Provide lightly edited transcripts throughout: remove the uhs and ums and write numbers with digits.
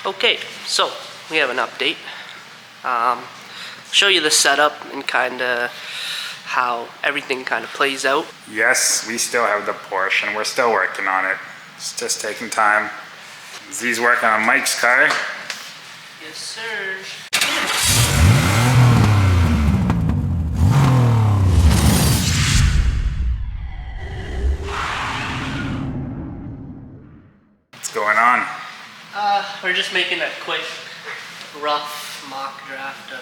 Okay, so we have an update. Show you the setup and kind of how everything kind of plays out. Yes, we still have the Porsche and we're still working on it. It's just taking time. Z's working on Mike's car. Yes, sir. What's going on? We're just making a quick, rough mock draft of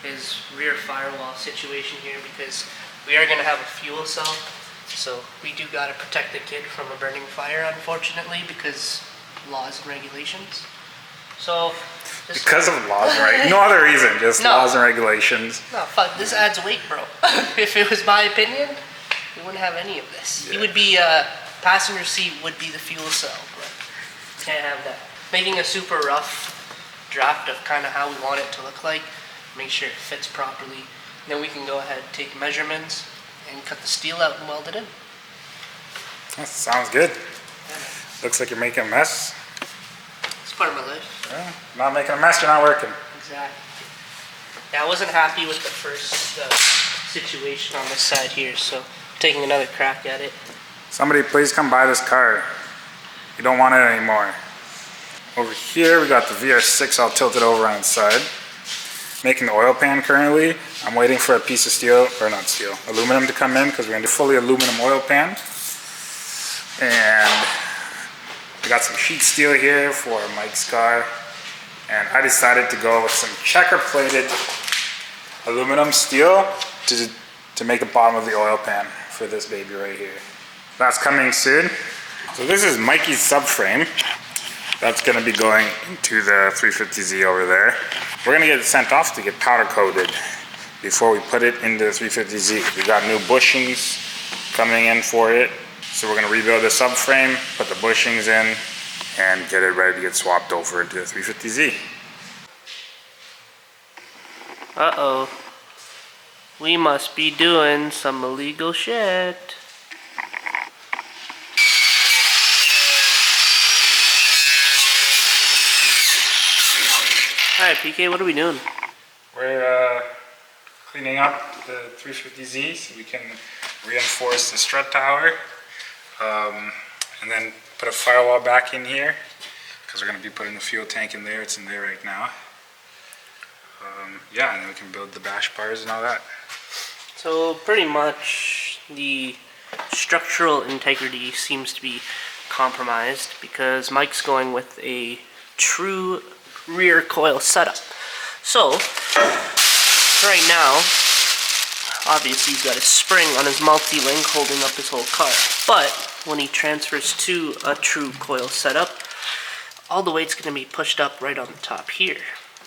his rear firewall situation here because we are going to have a fuel cell. So we do got to protect the kid from a burning fire, unfortunately, because laws and regulations. So because of laws, right? No other reason, just laws and regulations. No, fuck, this adds weight, bro. If it was my opinion, we wouldn't have any of this. Yeah. He would be, passenger seat would be the fuel cell, but can't have that. Making a super rough draft of kind of how we want it to look like, make sure it fits properly. Then we can go ahead, take measurements, and cut the steel out and weld it in. That sounds good. Yeah. Looks like you're making a mess. It's part of my life. Yeah, not making a mess, you're not working. Exactly. Yeah, I wasn't happy with the first situation on this side here, so I'm taking another crack at it. Somebody please come buy this car. You don't want it anymore. Over here we got the VR6 all tilted over on its side. Making the oil pan currently. I'm waiting for a piece of steel, or not steel, aluminum to come in because we're going to do fully aluminum oil pan. And we got some sheet steel here for Mike's car. And I decided to go with some checker plated aluminum steel to make the bottom of the oil pan for this baby right here. That's coming soon. So this is Mikey's subframe. That's going to be going into the 350Z over there. We're going to get it sent off to get powder coated before we put it into the 350Z. We got new bushings coming in for it. So we're going to rebuild the subframe, put the bushings in, and get it ready to get swapped over into the 350Z. Uh-oh. We must be doing some illegal shit. Alright, PK, what are we doing? We're cleaning up the 350Z so we can reinforce the strut tower. And then put a firewall back in here because we're going to be putting the fuel tank in there. It's in there right now. Yeah, and then we can build the bash bars and all that. So pretty much the structural integrity seems to be compromised because Mike's going with a true rear coil setup. So right now, obviously he's got a spring on his multi-link holding up his whole car. But when he transfers to a true coil setup, all the weight's going to be pushed up right on the top here.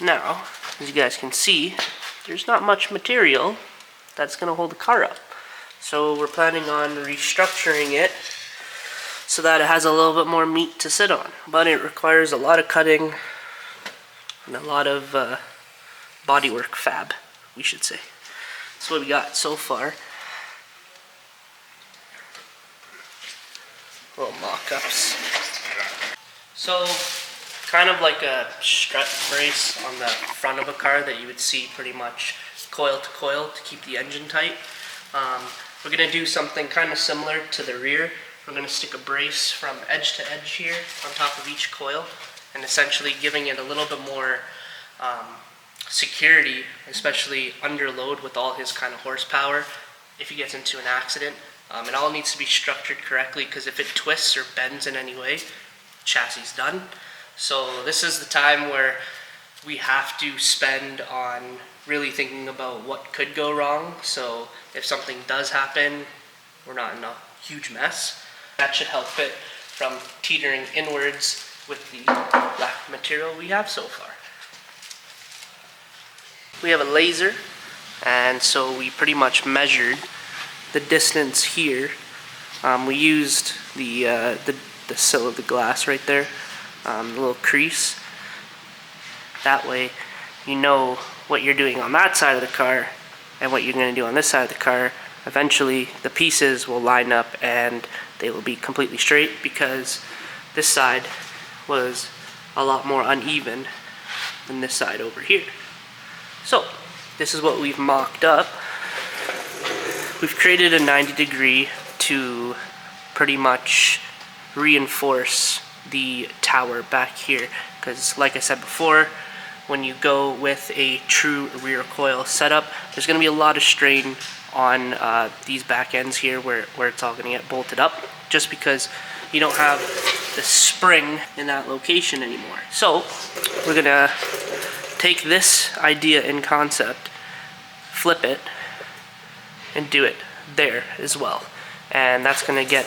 Now, as you guys can see, there's not much material that's going to hold the car up. So we're planning on restructuring it so that it has a little bit more meat to sit on. But it requires a lot of cutting and a lot of bodywork fab, we should say. That's what we got so far. Little mock-ups. So, kind of like a strut brace on the front of a car that you would see pretty much coil to coil to keep the engine tight. We're going to do something kind of similar to the rear. We're going to stick a brace from edge to edge here on top of each coil and essentially giving it a little bit more security, especially under load with all his kind of horsepower if he gets into an accident. It all needs to be structured correctly because if it twists or bends in any way, chassis is done. So this is the time where we have to spend on really thinking about what could go wrong. So if something does happen, we're not in a huge mess. That should help it from teetering inwards with the black material we have so far. We have a laser, and so we pretty much measured the distance here. We used the sill of the glass right there, the little crease. That way you know what you're doing on that side of the car and what you're going to do on this side of the car. Eventually the pieces will line up and they will be completely straight because this side was a lot more uneven than this side over here. So this is what we've mocked up. We've created a 90-degree to pretty much reinforce the tower back here, because like I said before, when you go with a true rear coil setup, there's going to be a lot of strain on these back ends here where it's all going to get bolted up, just because you don't have the spring in that location anymore. So we're going to take this idea in concept, flip it, and do it there as well. And that's going to get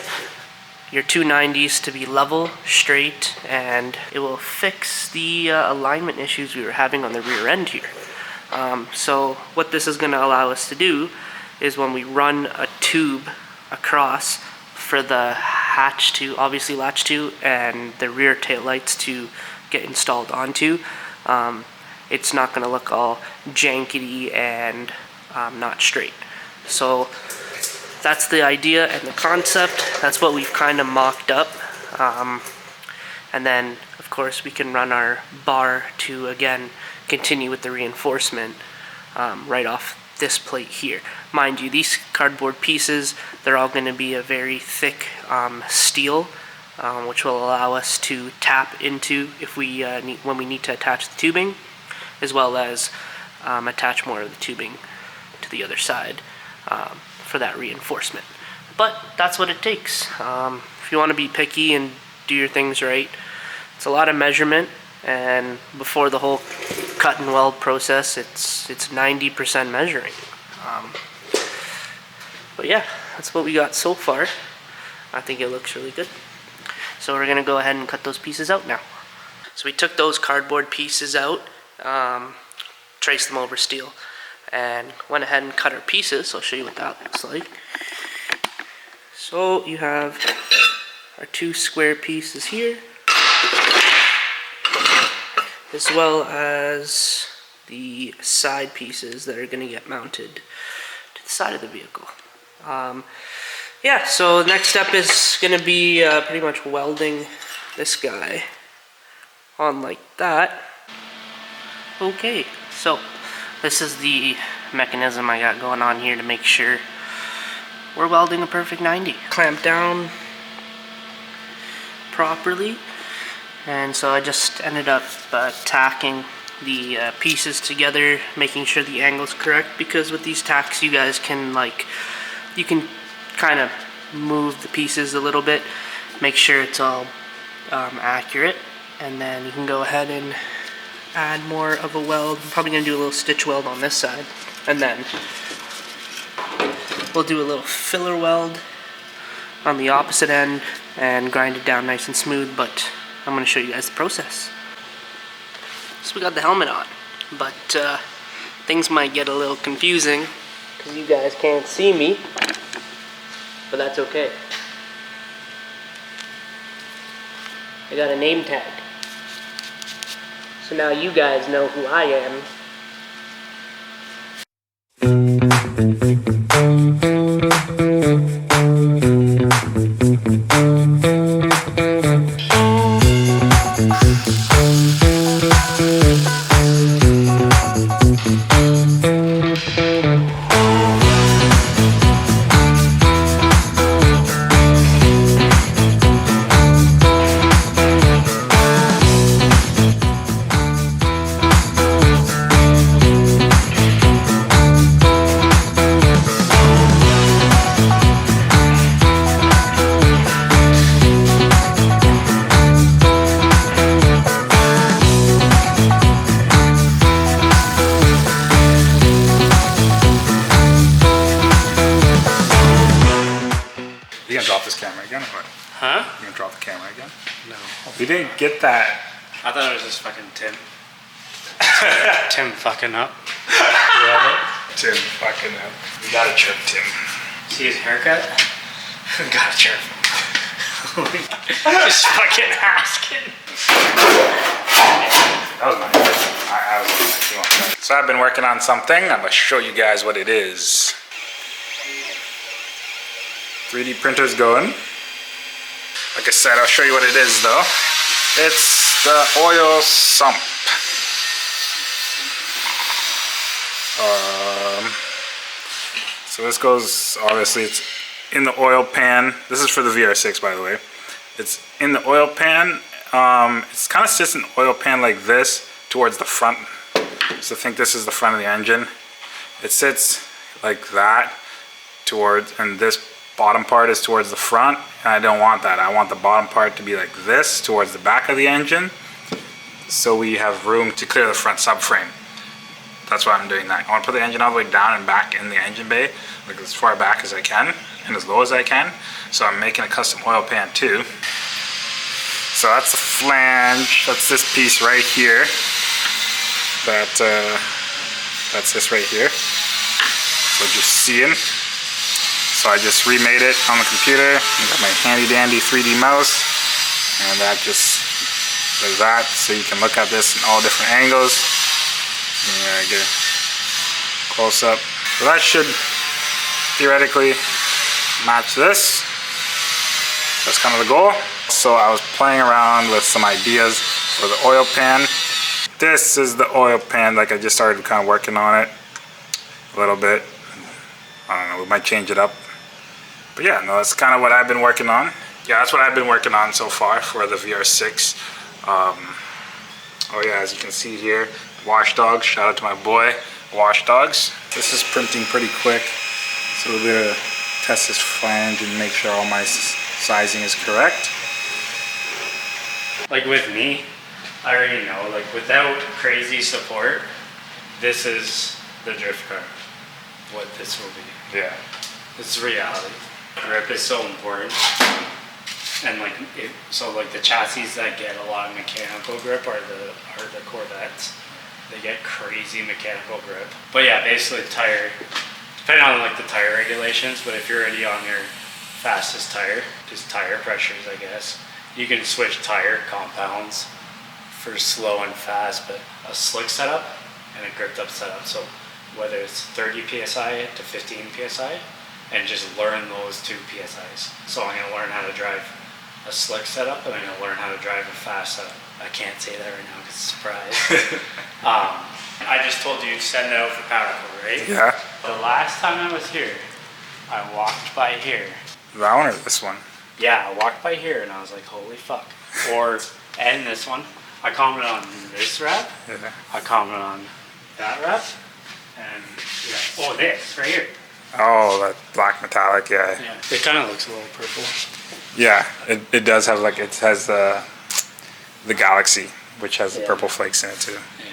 your 290s to be level, straight, and it will fix the alignment issues we were having on the rear end here. So what this is going to allow us to do is when we run a tube across for the hatch to obviously latch to and the rear tail lights to get installed onto, it's not going to look all jankety and not straight. So that's the idea and the concept. That's what we've kind of mocked up. And then, of course, we can run our bar to, again, continue with the reinforcement right off this plate here. Mind you, these cardboard pieces, they're all going to be a very thick steel, which will allow us to tap into if we when we need to attach the tubing, as well as attach more of the tubing to the other side for that reinforcement. But that's what it takes. If you want to be picky and do your things right, it's a lot of measurement, and before the whole cut and weld process, it's 90% measuring. But yeah, that's what we got so far. I think it looks really good. So we're gonna go ahead and cut those pieces out now. So we took those cardboard pieces out, traced them over steel, and went ahead and cut our pieces. I'll show you what that looks like. So you have our two square pieces here, as well as the side pieces that are going to get mounted to the side of the vehicle. Yeah, so the next step is going to be pretty much welding this guy on like that. Okay, so this is the mechanism I got going on here to make sure we're welding a perfect 90. Clamp down properly, and so I just ended up tacking the pieces together, making sure the angle's correct, because with these tacks you guys can you can kind of move the pieces a little bit, make sure it's all accurate, and then you can go ahead and add more of a weld. I'm probably going to do a little stitch weld on this side, and then we'll do a little filler weld on the opposite end and grind it down nice and smooth, but I'm going to show you guys the process. So we got the helmet on, but things might get a little confusing because you guys can't see me, but that's okay. I got a name tag, so now you guys know who I am. You gonna drop this camera again or what? Huh? You gonna drop the camera again? No. We didn't get that. I thought it was just fucking Tim. Tim fucking up. Tim fucking up. We gotta chirp Tim. See his haircut? Gotta chirp. Just fucking asking. That was nice. I was nice. So I've been working on something. I'm gonna show you guys what it is. 3D printer's going. Like I said, I'll show you what it is though. It's the oil sump. So this goes, obviously it's in the oil pan. This is for the VR6, by the way. It's in the oil pan. It's kind of sits in the oil pan like this towards the front. So think this is the front of the engine. It sits like that towards, and this bottom part is towards the front. And I don't want that. I want the bottom part to be like this towards the back of the engine, so we have room to clear the front subframe. That's why I'm doing that. I want to put the engine all the way down and back in the engine bay, like as far back as I can and as low as I can. So I'm making a custom oil pan too. So that's the flange. That's this piece right here. That's this right here. So just seeing. So I just remade it on the computer. I got my handy dandy 3D mouse, and that just does that. So you can look at this in all different angles. Yeah, I get a close up. So that should theoretically match this. That's kind of the goal. So I was playing around with some ideas for the oil pan. This is the oil pan. Like I just started kind of working on it a little bit. I don't know, we might change it up. But yeah, no, that's kind of what I've been working on. Yeah, that's what I've been working on so far for the VR6. Oh yeah, as you can see here, Wash Dogs. Shout out to my boy, Wash Dogs. This is printing pretty quick, so we're gonna test this flange and make sure all my sizing is correct. Like with me, I already know, like without crazy support, this is the drift car. What this will be. Yeah. This is reality. Grip is so important. And like, so like the chassis that get a lot of mechanical grip are the Corvettes. They get crazy mechanical grip. But yeah, basically tire, depending on like the tire regulations, but if you're already on your fastest tire, just tire pressures, I guess, you can switch tire compounds for slow and fast, but a slick setup and a gripped up setup. So whether it's 30 PSI to 15 PSI, and just learn those 2 PSIs. So I'm gonna learn how to drive a slick setup, and I'm gonna learn how to drive a fast setup. I can't say that right now because it's a surprise. I just told you to send it out for power cord, right? Yeah. The last time I was here, I walked by here. That one or this one? Yeah, I walked by here and I was like, holy fuck. And this one. I commented on this wrap. Yeah. I commented on that wrap. And yeah. Oh, this right here. Oh, that black metallic, yeah. Yeah. It kind of looks a little purple. Yeah, it does have like, it has the Galaxy, which has the purple flakes in it too. Yeah.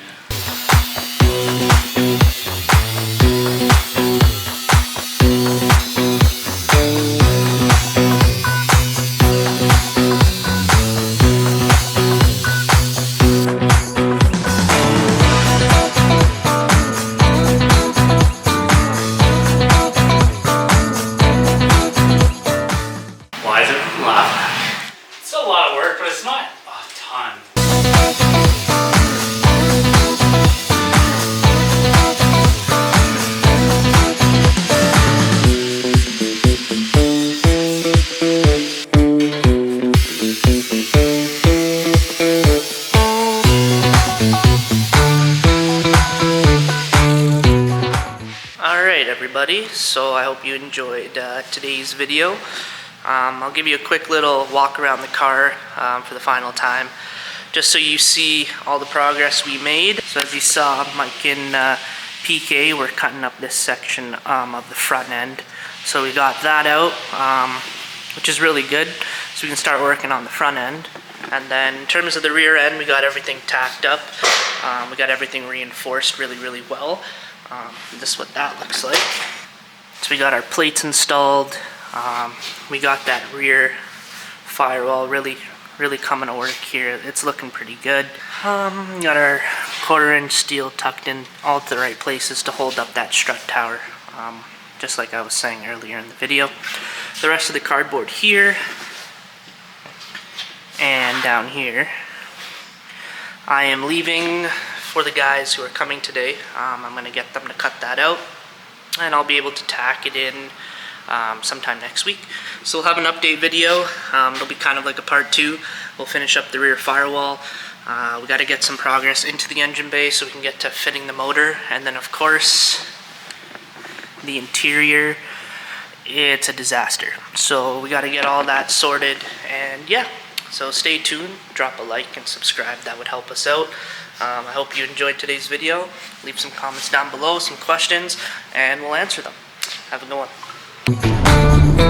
Why is it laughing? It's a lot of work, but it's not a ton. Alright everybody, so I hope you enjoyed today's video. I'll give you a quick little walk around the car for the final time, just so you see all the progress we made. So as you saw, Mike and PK were cutting up this section of the front end. So we got that out, which is really good, so we can start working on the front end. And then in terms of the rear end, we got everything tacked up. We got everything reinforced really well. This is what that looks like. So we got our plates installed. We got that rear firewall really coming to work here. It's looking pretty good. We got our 1/4 inch steel tucked in all to the right places to hold up that strut tower, just like I was saying earlier in the video. The rest of the cardboard here and down here, I am leaving for the guys who are coming today. I'm going to get them to cut that out, and I'll be able to tack it in sometime next week. So we'll have an update video. It'll be kind of like a part 2. We'll finish up the rear firewall, We got to get some progress into the engine bay so we can get to fitting the motor, and then of course the interior, it's a disaster. So we got to get all that sorted, and yeah, so stay tuned, drop a like and subscribe, that would help us out. I hope you enjoyed today's video. Leave some comments down below, some questions, and we'll answer them. Have a good one.